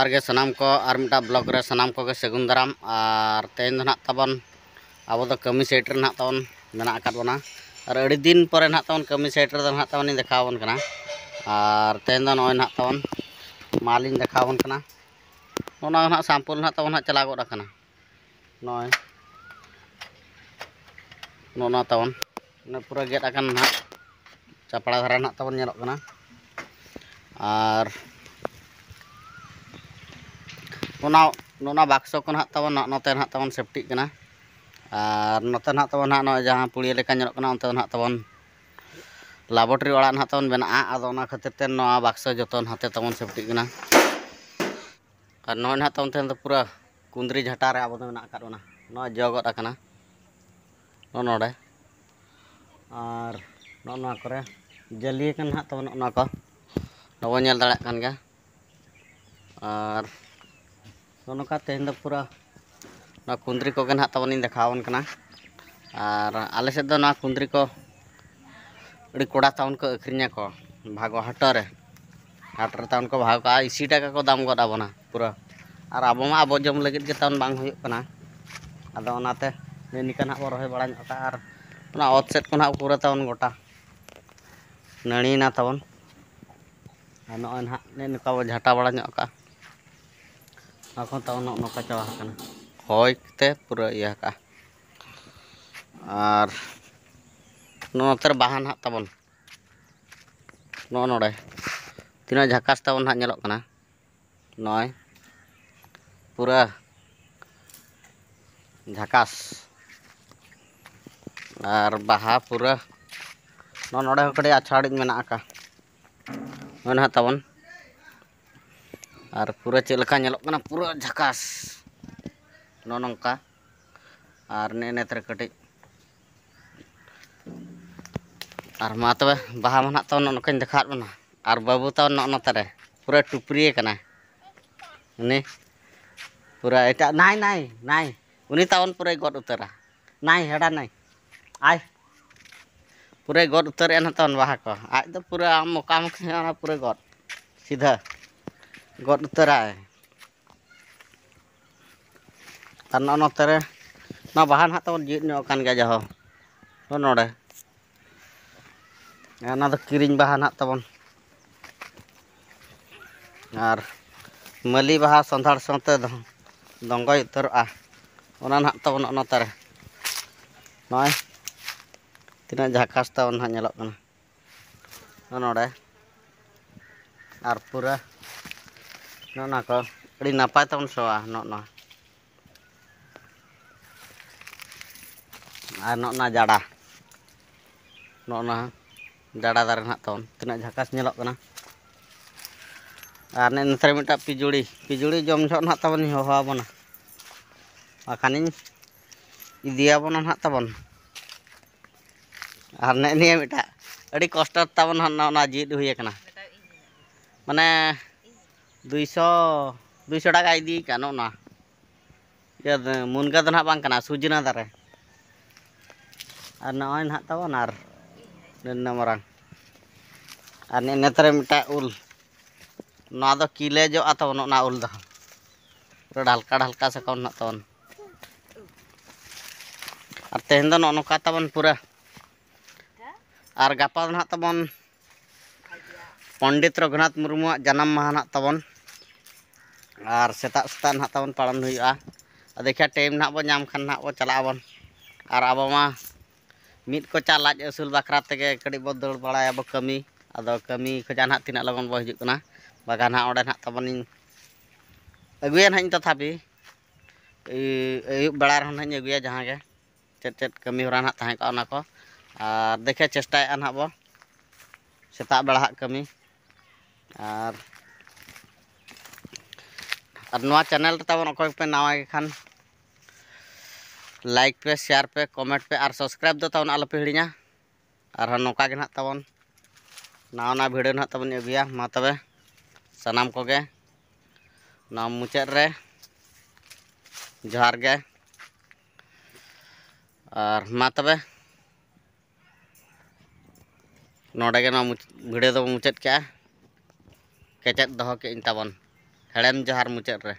जोहार गे सनाम को और मिटा ब्लॉग रे सनाम को गे सगुन दाराम और तेन ना तबन अब तो कमी सेट रे ना तबन मेना आकाद बना और अड़ी दिन पर ना तबन कमी सेट रे ना तबन देखावन कना और तेन दो नय ना तबन मालिन देखावन कना ओना ना सैंपल ना तबन चला गोड कना नय नोना तबन ने पूरा गेट अकन ना चपड़ा धारा ना तबन नेलोग कना और नोना बाक्सो को ना तबन नोते ना तबन सेफ्टी कना और नोते ना तबन ना जहाँ पुड़िया लेका नेलोग कना उनते ना तबन लाबोरेटरी ओड़ा ना तबन बेना आदो ना खातिर ते नोआ बाक्सो जतन हाते तबन सेफ्टी कना और नोय ना तबन तेन पूरा कुंदरी झाटा रे अब मेना आकाद ओना नो जगत अकना नोडे और नोना करे जलिए कन ना तबन ओना को नबो नेल दाड़ा कन गे और नोनका तेन पूरा ना कुंदरी को ना तबन देखावन कना और आले से दो ना कुंदरी को अड़ी कोड़ा तबन को अखरिया को भागो हाटरे तबन को भाग का 80 टाका को दाम गद आबोना पूरा और अब मा अब जम लगित के तबन बांग हुयुग कना आदो ओनाते निका ना बो रहे बड़ा का और ओना ओत सेट को ना पूरा तबन गोटा नड़ी ना तबन नय ना निका बो झाटा बड़ा का आखो तबन नोका चावा कना होयते पूरा इया का और नोतर बाहन हा तबन नोडे तीना झकास तबन हा नेलोग कना नय पूरा झकास और बाहा पूरा नोडे कड़े आछाड़ी मेना का ना तबन और पूरा चेलका नेलोग कना पूरा झकास नोनका और नेतर कटी और मा तबे बाहा मा तबन नोकान देखात बना और बाबू तबन नोतरे पूरा टुपरी कना उनी पूरा एटा नाय नाय नाय उनी तबन पूरा गद उतरा नाय हेडा नाय आय पूरा गद उतरे ना तबन बाहा को आज तो पूरा मोका मुखी पूरा गद सीधा गद उतरा और नोतरे ना बाहा ना तबन जीत नो कान गे जहो नोडे ना तो किरिंग बाहा ना तबन और मली बाहा संधार संते दंगय उतरआ ओना ना तबन नोतरे नय तीना झकास तबन हा नेलोग कना नोडे और पूरा नोना को अड़ी नापाय तबन सोआ नोना और नोना जाड़ा नोना जाड़ा दारे ना तबन तीना झकास नेलोग कना और नतरे मिटा पिजुड़ी जम झो ना तबन होहा बना आखानी इदियाबन ना तबन और ने मिटा अड़ी कष्ट तबन ना जीत हुई कना माने 200 टाका इदी का नोना या मुनगा दो ना बांग कना सुजना दारे और नय ना तबन और नन्ना मरांग और नेतरे मिटा उल ना दो किले जो तबन ना उल दो पूरा ढालका से कौन ना तबन और तेहन दो नोका तबन पूरा और गापा ना तबन पंडित रघुनाथ मुर्मू जन्म माह ना तबन और सेता सेता ना तबन पालन हुआ देखिया टाइम ना बो नाम खान ना बो चला बन और अब मा मिट को चा लाज असूल बाखरा तेगे कड़ी बो दौड़ बड़ा अब कमी अदो कमी खजा ना तीना लगन बो हिजुग कना बागान ना ओडे ना तबन अगुया ना तथापि अयुब बेड़ा रह अगुया जहाँ गे चेत चेत कमी होरा ना तहे का ओना को और देखे चेष्टा ना बो सेता बेड़ा कमी और नवा चैनल तबन अकोय पे नवा खान लाइक पे शेयर पे कमेंट पे और सब्सक्राइब दो तबन आलोपे हिड़िया और नौका गे ना तबन नवा वीडियो ना तबन अगुया मा तबे सनाम को गे ना मुचाद रे जोहार गे और मा तबे नोडे गे ना वीडियो दो मुचाद के केचेद दहो के तबन। हेड़ेम जहार मुचाद रे।